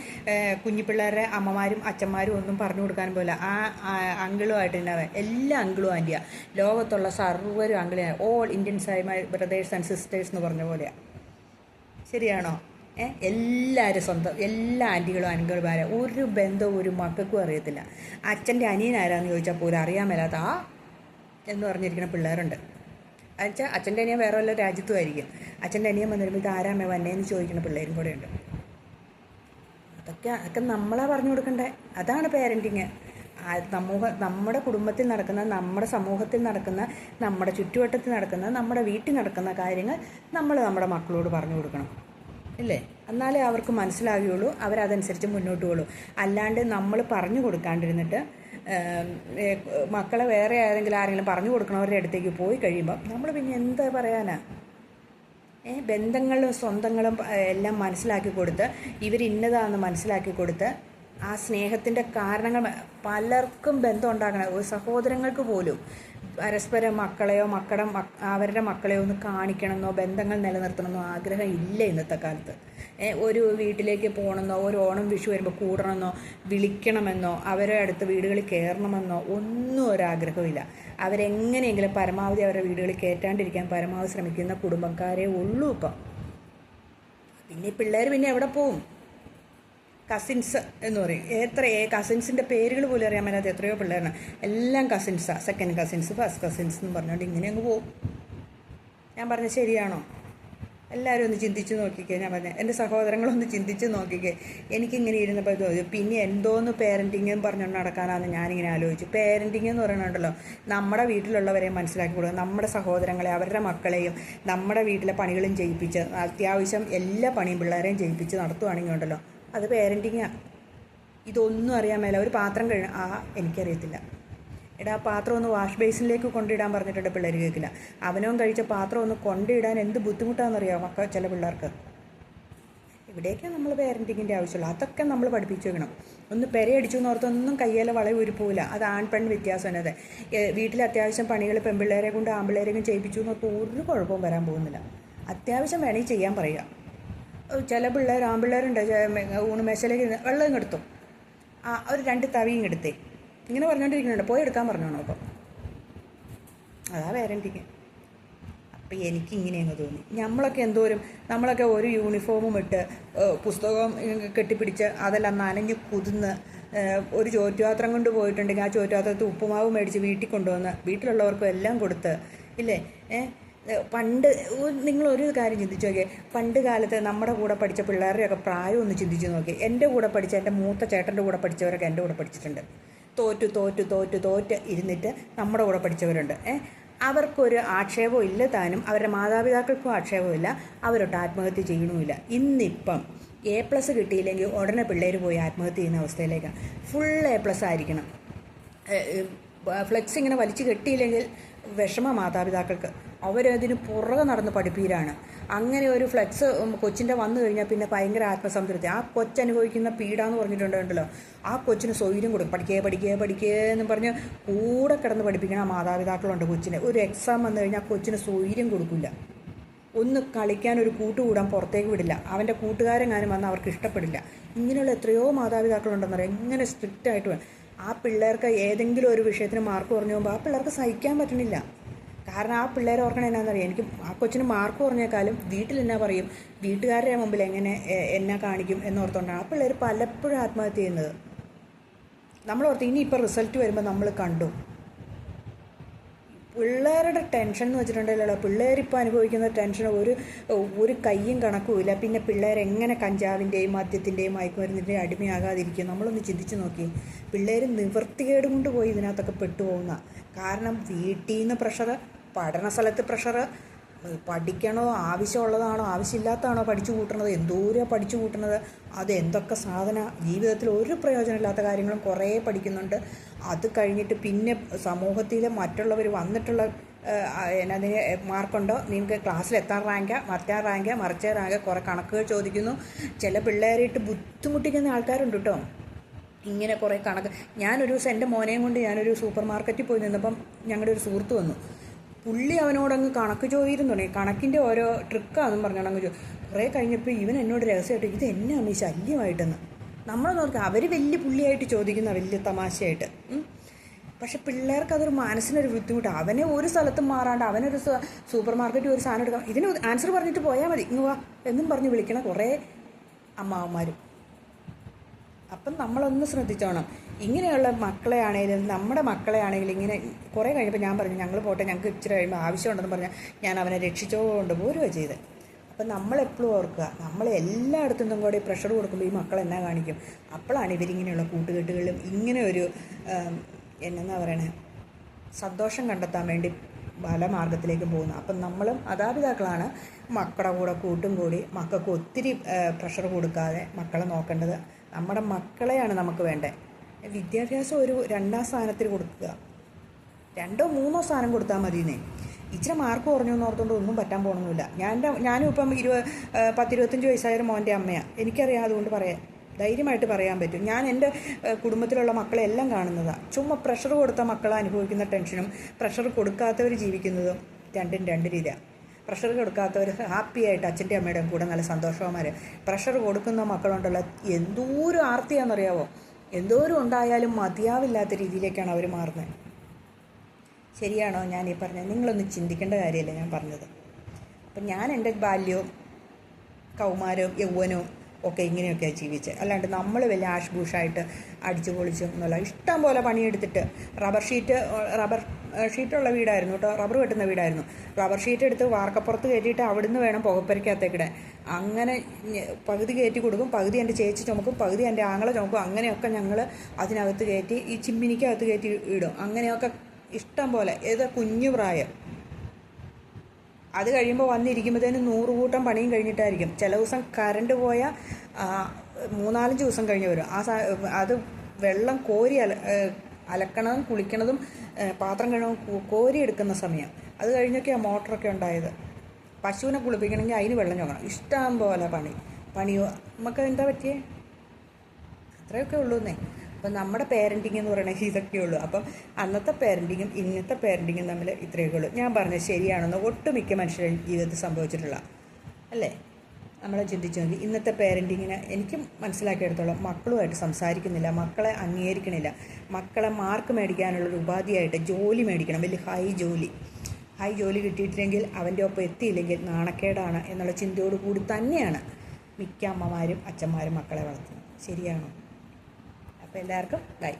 കുഞ്ഞിപ്പിള്ളേരുടെ അമ്മമാരും അച്ഛന്മാരും ഒന്നും പറഞ്ഞു കൊടുക്കാനും പോകില്ല. ആ അങ്കിളുമായിട്ട് തന്നെ എല്ലാ അങ്കിളും ആൻറ്റിയാണ്. ലോകത്തുള്ള സർവ്വരും അങ്കിളിയാണ്. ഓൾ ഇന്ത്യൻസ് ആയി മൈ ബ്രദേഴ്സ് ആൻഡ് സിസ്റ്റേഴ്സ് എന്ന് പറഞ്ഞ പോലെയാണ്. ശരിയാണോ? എല്ലാവരും സ്വന്തം, എല്ലാ ആൻറ്റികളും അങ്കിളുമാരെ. ഒരു ബന്ധവും ഒരു മക്കൾക്കും അറിയത്തില്ല. അച്ഛൻ്റെ അനിയൻ ആരാന്ന് ചോദിച്ചാൽ പോലും അറിയാൻ മേലാത്ത എന്ന് പറഞ്ഞിരിക്കുന്ന പിള്ളേരുണ്ട്. എന്നുവെച്ചാൽ അച്ഛൻ്റെ അനിയൻ വേറെ വല്ല രാജ്യത്തും ആയിരിക്കും. അച്ഛൻ്റെ അനിയൻ വന്നിരുമ്പോൾ ഇത് ആരാമേ വന്നേന്ന് ചോദിക്കുന്ന പിള്ളേരും കൂടെ ഉണ്ട്. അതൊക്കെ നമ്മളാ പറഞ്ഞു കൊടുക്കണ്ടേ. അതാണ് പേരൻറ്റിങ്. നമ്മുടെ കുടുംബത്തിൽ നടക്കുന്ന, നമ്മുടെ സമൂഹത്തിൽ നടക്കുന്ന, നമ്മുടെ ചുറ്റുവട്ടത്തിൽ നടക്കുന്ന, നമ്മുടെ വീട്ടിൽ നടക്കുന്ന കാര്യങ്ങൾ നമ്മൾ നമ്മുടെ മക്കളോട് പറഞ്ഞു കൊടുക്കണം, ഇല്ലേ? എന്നാലേ അവർക്ക് മനസ്സിലാകുകയുള്ളൂ, അവരതനുസരിച്ച് മുന്നോട്ട് പോകുള്ളൂ. അല്ലാണ്ട് നമ്മൾ പറഞ്ഞു കൊടുക്കാണ്ടിരുന്നിട്ട് മക്കളെ വേറെ ആരെങ്കിലും പറഞ്ഞു കൊടുക്കണവരുടെ അടുത്തേക്ക് പോയി കഴിയുമ്പം നമ്മൾ പിന്നെ എന്താ പറയാനാ? ബന്ധങ്ങളും സ്വന്തങ്ങളും എല്ലാം മനസ്സിലാക്കി കൊടുത്ത്, ഇവരിന്നതാണെന്ന് മനസ്സിലാക്കി കൊടുത്ത്, ആ സ്നേഹത്തിൻ്റെ കാരണങ്ങൾ പലർക്കും ബന്ധം ഉണ്ടാക്കണം. ഒരു സഹോദരങ്ങൾക്ക് പോലും പരസ്പരം മക്കളെയോ അവരുടെ മക്കളെയോ ഒന്ന് കാണിക്കണമെന്നോ ബന്ധങ്ങൾ നിലനിർത്തണമെന്നോ ആഗ്രഹം ഇല്ല ഇന്നത്തെ കാലത്ത്. ഒരു വീട്ടിലേക്ക് പോകണമെന്നോ ഒരു ഓണം വിഷു വരുമ്പോൾ കൂടണമെന്നോ വിളിക്കണമെന്നോ അവരെ അടുത്ത് വീടുകളിൽ കയറണമെന്നോ ഒന്നും ഒരാഗ്രഹമില്ല. അവരെങ്ങനെയെങ്കിലും പരമാവധി അവരുടെ വീടുകളിൽ കയറ്റാണ്ടിരിക്കാൻ പരമാവധി ശ്രമിക്കുന്ന കുടുംബക്കാരേ ഉള്ളൂ ഇപ്പം. പിന്നെ പിള്ളേർ പിന്നെ എവിടെ പോവും? കസിൻസ് എന്ന് പറയും. കസിൻസിൻ്റെ പേരുകൾ പോലും അറിയാൻ മേലാത്ത എത്രയോ പിള്ളേരാണ്. എല്ലാം കസിൻസാണ്, സെക്കൻഡ് കസിൻസ്, ഫസ്റ്റ് കസിൻസ് എന്ന് പറഞ്ഞുകൊണ്ട് ഇങ്ങനെ അങ്ങ് പോവും. ഞാൻ പറഞ്ഞത് ശരിയാണോ? എല്ലാവരും ഒന്ന് ചിന്തിച്ച് നോക്കിക്കേ. ഞാൻ പറഞ്ഞത് എൻ്റെ സഹോദരങ്ങളൊന്ന് ചിന്തിച്ച് നോക്കിക്കേ. എനിക്കിങ്ങനെ ഇരുന്നപ്പോൾ തോന്നി, പിന്നെ എന്തോന്ന് പേരൻറ്റിങ്ങും പറഞ്ഞുകൊണ്ട് നടക്കാനാണെന്ന് ഞാനിങ്ങനെ ആലോചിച്ചു. പേരൻറ്റിങ് എന്ന് പറയുന്നുണ്ടല്ലോ, നമ്മുടെ വീട്ടിലുള്ളവരെയും മനസ്സിലാക്കി കൊടുക്കുക, നമ്മുടെ സഹോദരങ്ങളെ അവരുടെ മക്കളെയും നമ്മുടെ വീട്ടിലെ പണികളും ചെയ്യിപ്പിച്ച്, അത്യാവശ്യം എല്ലാ പണിയും പിള്ളേരെയും ചെയ്യിപ്പിച്ച് നടത്തുവാണെങ്കിൽ ഉണ്ടല്ലോ, അത് പേരൻറ്റിങ്ങാണ്. ഇതൊന്നും അറിയാൻ മേല. ഒരു പാത്രം എനിക്കറിയത്തില്ല, എടാ പാത്രം ഒന്ന് വാഷ് ബേസിനിലേക്ക് കൊണ്ടിടാൻ പറഞ്ഞിട്ടുണ്ട്, പിള്ളേർ കേൾക്കില്ല. അവനവൻ കഴിച്ച പാത്രം ഒന്ന് കൊണ്ടിടാൻ എന്ത് ബുദ്ധിമുട്ടാണെന്നറിയാമോ ചില പിള്ളേർക്ക്. ഇവിടെയൊക്കെയാണ് നമ്മൾ പേരൻറ്റിങ്ങിൻ്റെ ആവശ്യമുള്ളൂ. അതൊക്കെ നമ്മൾ പഠിപ്പിച്ചു വെക്കണം. ഒന്ന് പെരയടിച്ചു എന്നോർത്തൊന്നും കയ്യേലെ വളവ് ഉരുപ്പോവില്ല. അത് ആൺ പെൺ വ്യത്യാസം തന്നെ. വീട്ടിൽ അത്യാവശ്യം പണികൾ പെൺപിള്ളേരെ കൊണ്ട് ആൺപിള്ളേരെയും ചെയ്യിപ്പിച്ചു എന്നോർത്ത് ഒരു കുഴപ്പവും വരാൻ പോകുന്നില്ല. അത്യാവശ്യം വേണമെങ്കിൽ ചെയ്യാൻ പറയുക. ചില ആൺപിള്ളേരുണ്ട്, ഊണുമേശയിലേക്ക് വെള്ളം ഇങ്ങെടുത്തു, ഒരു 2 തവിയും എടുത്തേ, ഇങ്ങനെ പറഞ്ഞുകൊണ്ടിരിക്കുന്നുണ്ട്, പോയി എടുക്കാൻ പറഞ്ഞോണോ? അപ്പം അതാ പേരൻറ്റിങ്. അപ്പം എനിക്കിങ്ങനെ അങ്ങ് തോന്നി. നമ്മളൊക്കെ ഒരു യൂണിഫോമും ഇട്ട് പുസ്തകം കെട്ടിപ്പിടിച്ച് അതെല്ലാം നനഞ്ഞ് കുതിർന്ന് ഒരു ചോറ്റുപാത്രം കൊണ്ട് പോയിട്ടുണ്ടെങ്കിൽ ആ ചോറ്റുപാത്രത്തിൽ ഉപ്പുമാവ് മേടിച്ച് വീട്ടിൽ കൊണ്ടുവന്ന് വീട്ടിലുള്ളവർക്കും എല്ലാം കൊടുത്ത്, ഇല്ലേ? പണ്ട് നിങ്ങളൊരു കാര്യം ചിന്തിച്ച് നോക്കിയേ. പണ്ട് കാലത്ത് നമ്മുടെ കൂടെ പഠിച്ച പിള്ളേരുടെയൊക്കെ പ്രായം ഒന്ന് ചിന്തിച്ച് നോക്കി. എൻ്റെ കൂടെ പഠിച്ച എൻ്റെ മൂത്ത ചേട്ടൻ്റെ കൂടെ പഠിച്ചവരൊക്കെ എൻ്റെ കൂടെ പഠിച്ചിട്ടുണ്ട്. തോറ്റ് ഇരുന്നിട്ട് നമ്മുടെ കൂടെ പഠിച്ചവരുണ്ട്. അവർക്കൊരു ആക്ഷേപവും ഇല്ല താനും, അവരുടെ മാതാപിതാക്കൾക്കും ആക്ഷേപമില്ല, അവരൊട്ട് ആത്മഹത്യ ചെയ്യണമില്ല. ഇന്നിപ്പം A+ കിട്ടിയില്ലെങ്കിൽ ഉടനെ പിള്ളേർ പോയി ആത്മഹത്യ ചെയ്യുന്ന അവസ്ഥയിലേക്കാണ്. ഫുൾ A+ ആയിരിക്കണം. ഫ്ലെക്സ് ഇങ്ങനെ വലിച്ചു കെട്ടിയില്ലെങ്കിൽ വിഷമ മാതാപിതാക്കൾക്ക്. അവരതിന് പുറകെ നടന്ന് പഠിപ്പീരാണ്. അങ്ങനെ ഒരു ഫ്ലെക്സ് കൊച്ചിൻ്റെ വന്നു കഴിഞ്ഞാൽ പിന്നെ ഭയങ്കര ആത്മസംതൃപ്തി. ആ കൊച്ചനുഭവിക്കുന്ന പീഡ എന്ന് പറഞ്ഞിട്ടുണ്ടല്ലോ, ആ കൊച്ചിന് സ്വൈര്യം കൊടുക്കും. പഠിക്കേ എന്ന് പറഞ്ഞ് കൂടെ കിടന്ന് പഠിപ്പിക്കണം ആ മാതാപിതാക്കളുണ്ട് കൊച്ചിന്. ഒരു എക്സാം വന്നു കഴിഞ്ഞാൽ ആ കൊച്ചിന് സ്വൈര്യം കൊടുക്കില്ല. ഒന്ന് കളിക്കാൻ ഒരു കൂട്ടുകൂടാൻ പുറത്തേക്ക് വിടില്ല. അവൻ്റെ കൂട്ടുകാരെങ്ങാനും വന്ന് അവർക്ക് ഇഷ്ടപ്പെടില്ല. ഇങ്ങനെയുള്ള എത്രയോ മാതാപിതാക്കളുണ്ടെന്നറിയാം. ഇങ്ങനെ സ്ട്രിക്റ്റായിട്ട് വേണം. ആ പിള്ളേർക്ക് ഏതെങ്കിലും ഒരു വിഷയത്തിന് മാർക്ക് കുറഞ്ഞു പോകുമ്പോൾ ആ പിള്ളേർക്ക് സഹിക്കാൻ പറ്റണില്ല. കാരണം ആ പിള്ളേരെ ഓർക്കണം എന്നാണെന്നറിയാം, എനിക്ക് ആ കൊച്ചിന് മാർക്ക് കുറഞ്ഞേക്കാളും വീട്ടിൽ എന്നാ പറയും, വീട്ടുകാരുടെ മുമ്പിൽ എങ്ങനെ എന്നെ കാണിക്കും എന്നോർത്തുകൊണ്ടാണ് ആ പിള്ളേർ പലപ്പോഴും ആത്മഹത്യ ചെയ്യുന്നത്. നമ്മളോർത്ത് ഇനിയിപ്പോൾ റിസൾട്ട് വരുമ്പോൾ നമ്മൾ കണ്ടു. പിള്ളേരുടെ ടെൻഷൻ എന്ന് വെച്ചിട്ടുണ്ടല്ലോ, പിള്ളേരിപ്പോൾ അനുഭവിക്കുന്ന ടെൻഷൻ ഒരു കയ്യും കണക്കുമില്ല. പിന്നെ പിള്ളേരെങ്ങനെ കഞ്ചാവിൻ്റെയും മദ്യത്തിൻ്റെയും മയക്കുമരുന്നിൻ്റെയും അടിമയാകാതിരിക്കും? നമ്മളൊന്ന് ചിന്തിച്ച് നോക്കി. പിള്ളേർ നിവൃത്തികേട് കൊണ്ട് പോയി ഇതിനകത്തൊക്കെ പെട്ടുപോകുന്ന. കാരണം വീട്ടിൽ നിന്ന് പ്രഷറ്, പഠന സ്ഥലത്ത് പ്രഷറ്, പഠിക്കണോ, ആവശ്യമുള്ളതാണോ ആവശ്യമില്ലാത്തതാണോ പഠിച്ചു കൂട്ടണത്, എന്തോരം പഠിച്ചു കൂട്ടുന്നത്, അത് എന്തൊക്കെ സാധന, ജീവിതത്തിൽ ഒരു പ്രയോജനമില്ലാത്ത കാര്യങ്ങളും കുറേ പഠിക്കുന്നുണ്ട്. അത് കഴിഞ്ഞിട്ട് പിന്നെ സമൂഹത്തിൽ മറ്റുള്ളവർ വന്നിട്ടുള്ള എന്നതിന് മാർക്കുണ്ടോ, നിങ്ങൾക്ക് ക്ലാസ്സിൽ എത്താൻ റാങ്ക, മറ്റാൻ റാങ്ക, മറിച്ച റാങ്ക, കുറേ കണക്കുകൾ ചോദിക്കുന്നു. ചില പിള്ളേരായിട്ട് ബുദ്ധിമുട്ടിക്കുന്ന ആൾക്കാരുണ്ട് കേട്ടോ. ഇങ്ങനെ കുറേ കണക്ക്. ഞാനൊരു ദിവസം എൻ്റെ മോനെയും കൊണ്ട് ഞാനൊരു സൂപ്പർ മാർക്കറ്റിൽ പോയി നിന്നപ്പം ഞങ്ങളുടെ ഒരു സുഹൃത്ത് വന്നു. പുള്ളി അവനോടങ്ങ് കണക്ക് ചോദിയിരുന്നു തുടങ്ങി. കണക്കിൻ്റെ ഓരോ ട്രിക്കാണെന്നും പറഞ്ഞോടങ്ങ് കുറേ കഴിഞ്ഞപ്പോൾ ഇവൻ എന്നോട് രഹസ്യമായിട്ട് ഇത് എന്നെ അമ്മ ശല്യമായിട്ടെന്ന്. നമ്മൾ നോക്കുക, അവർ വലിയ പുള്ളിയായിട്ട് ചോദിക്കുന്ന വലിയ തമാശയായിട്ട്. പക്ഷെ പിള്ളേർക്ക് അതൊരു മനസ്സിനൊരു ബുദ്ധിമുട്ടാണ്. അവനെ ഒരു സ്ഥലത്തും മാറാണ്ട് അവനൊരു സൂപ്പർ മാർക്കറ്റിൽ ഒരു സാധനം എടുക്കാം, ഇതിന് ആൻസർ പറഞ്ഞിട്ട് പോയാൽ മതി, ഇങ്ങ് വാ എന്നും പറഞ്ഞ് വിളിക്കണ കുറേ അമ്മാവന്മാരും. അപ്പം നമ്മളൊന്ന് ശ്രദ്ധിച്ചോണം. ഇങ്ങനെയുള്ള മക്കളെ ആണെങ്കിലും നമ്മുടെ മക്കളെ ആണെങ്കിലും ഇങ്ങനെ കുറേ കഴിഞ്ഞപ്പോൾ ഞാൻ പറഞ്ഞു ഞങ്ങൾ പോട്ടെ, ഞങ്ങൾക്ക് ഇച്ചിരി കഴിയുമ്പോൾ ആവശ്യമുണ്ടെന്ന് പറഞ്ഞാൽ ഞാൻ അവനെ രക്ഷിച്ചുകൊണ്ട് പോരുകയാണ് ചെയ്തത്. അപ്പം നമ്മളെപ്പോഴും ഓർക്കുക, നമ്മൾ എല്ലായിടത്തു നിന്നും കൂടി പ്രഷർ കൊടുക്കുമ്പോൾ ഈ മക്കൾ എന്നാ കാണിക്കും? അപ്പോഴാണ് ഇവരിങ്ങനെയുള്ള കൂട്ടുകെട്ടുകളും ഇങ്ങനെ ഒരു എന്നാ പറയണേ സന്തോഷം കണ്ടെത്താൻ വേണ്ടി പല മാർഗത്തിലേക്ക് പോകുന്നത്. അപ്പം നമ്മളും മാതാപിതാക്കളാണ് മക്കളുടെ കൂടെ കൂട്ടും കൂടി മക്കൾക്ക് ഒത്തിരി പ്രഷർ കൊടുക്കാതെ മക്കളെ നോക്കേണ്ടത്. നമ്മുടെ മക്കളെയാണ് നമുക്ക് വേണ്ടത്. വിദ്യാഭ്യാസം ഒരു 2ാം സ്ഥാനത്തിൽ കൊടുക്കുക, 2ഓ 3ഓ സ്ഥാനം കൊടുത്താൽ മതിയെന്നേ. ഇച്ചിരി മാർക്ക് കുറഞ്ഞു എന്ന് ഓർത്തുകൊണ്ട് ഒന്നും പറ്റാൻ പോകണമെന്നില്ല. ഞാനും ഇപ്പം 10-25 വയസ്സായ മോൻ്റെ അമ്മയാണ്. എനിക്കറിയാം, അതുകൊണ്ട് ധൈര്യമായിട്ട് പറയാൻ പറ്റും. ഞാൻ എൻ്റെ കുടുംബത്തിലുള്ള മക്കളെ എല്ലാം കാണുന്നതാണ്. ചുമ്മാ പ്രഷർ കൊടുത്ത മക്കളെ അനുഭവിക്കുന്ന ടെൻഷനും പ്രഷർ കൊടുക്കാത്തവർ ജീവിക്കുന്നതും രണ്ടും രണ്ട് രീതിയാണ്. പ്രഷർ കൊടുക്കാത്തവർ ഹാപ്പിയായിട്ട് അച്ഛൻ്റെ അമ്മയുടെയും കൂടെ നല്ല സന്തോഷവന്മാർ. പ്രഷർ കൊടുക്കുന്ന മക്കളുണ്ടല്ലോ, എന്തോരം ആർത്തിയാണെന്നറിയാവോ, എന്തോരം ഉണ്ടായാലും മതിയാവില്ലാത്ത രീതിയിലേക്കാണ് അവർ മാറുന്നത്. ശരിയാണോ ഞാൻ ഈ പറഞ്ഞത്? നിങ്ങളൊന്ന് ചിന്തിക്കേണ്ട കാര്യമല്ലേ ഞാൻ പറഞ്ഞത്. അപ്പം ഞാൻ എൻ്റെ ബാല്യവും കൗമാരവും യൗവനവും ഒക്കെ ഇങ്ങനെയൊക്കെയാണ് ജീവിച്ചത്. അല്ലാണ്ട് നമ്മൾ വലിയ ആഷ് ബൂഷായിട്ട് അടിച്ചു പൊളിച്ചും എന്നല്ല. ഇഷ്ടം പോലെ പണിയെടുത്തിട്ട് റബ്ബർ ഷീറ്റുള്ള വീടായിരുന്നു കേട്ടോ, റബ്ബർ വെട്ടുന്ന വീടായിരുന്നു. റബ്ബർ ഷീറ്റ് എടുത്ത് വാർക്കപ്പുറത്ത് കയറ്റിയിട്ട് അവിടുന്ന് വേണം പുകപ്പരക്കകത്തേക്കിടാൻ. അങ്ങനെ പകുതി കയറ്റി കൊടുക്കും, പകുതി എൻ്റെ ചേച്ചി ചുമക്കും, പകുതി എൻ്റെ ആങ്ങളെ ചുമക്കും. അങ്ങനെയൊക്കെ ഞങ്ങൾ അതിനകത്ത് കയറ്റി ഈ ചിമ്മിനിക്കകത്ത് കയറ്റി ഇടും. അങ്ങനെയൊക്കെ ഇഷ്ടം പോലെ. ഏതാ കുഞ്ഞു പ്രായം. അത് കഴിയുമ്പോൾ വന്നിരിക്കുമ്പോഴത്തേനും 100 കൂട്ടം പണിയും കഴിഞ്ഞിട്ടായിരിക്കും. ചില ദിവസം കറണ്ട് പോയാൽ 3-4 ദിവസം കഴിഞ്ഞ് വരും. അത് വെള്ളം കോരി അലക്കണതും കുളിക്കണതും പാത്രം കഴുകും കോരി എടുക്കുന്ന സമയം. അത് കഴിഞ്ഞൊക്കെ ആ മോട്ടറൊക്കെ ഉണ്ടായത്. പശുവിനെ കുളിപ്പിക്കണമെങ്കിൽ അതിന് വെള്ളം ചോക്കണം. ഇഷ്ടം പോലെ പണിയോ നമുക്ക് എന്താ പറ്റിയേ? അത്രയൊക്കെ ഉള്ളൂന്നേ. അപ്പം നമ്മുടെ പേരൻറ്റിങ് എന്ന് പറയുന്നത് ഇതൊക്കെയുള്ളൂ. അപ്പം അന്നത്തെ പേരൻറ്റിങ്ങും ഇന്നത്തെ പേരൻറ്റിങ്ങും തമ്മിൽ ഇത്രയൊക്കെ ഉള്ളൂ. ഞാൻ പറഞ്ഞത് ശരിയാണെന്ന് ഒട്ടുമിക്ക മനുഷ്യരുടെ ജീവിതത്തിൽ സംഭവിച്ചിട്ടുള്ള അല്ലേ? നമ്മളെ ചിന്തിച്ച് നോക്കി. ഇന്നത്തെ പേരൻറ്റിങ്ങിന് എനിക്ക് മനസ്സിലാക്കിയെടുത്തോളം മക്കളുമായിട്ട് സംസാരിക്കുന്നില്ല, മക്കളെ അംഗീകരിക്കണില്ല. മക്കളെ മാർക്ക് മേടിക്കാനുള്ളൊരു ഉപാധിയായിട്ട് ജോലി മേടിക്കണം, വലിയ ഹൈ ജോലി കിട്ടിയിട്ടില്ലെങ്കിൽ അവൻ്റെ ഒപ്പം എത്തിയില്ലെങ്കിൽ നാണക്കേടാണ് എന്നുള്ള ചിന്തയോടുകൂടി തന്നെയാണ് മിക്ക അമ്മമാരും അച്ഛന്മാരും മക്കളെ വളർത്തുന്നത്. ശരിയാണോ? അപ്പോൾ എല്ലാവർക്കും ബൈ.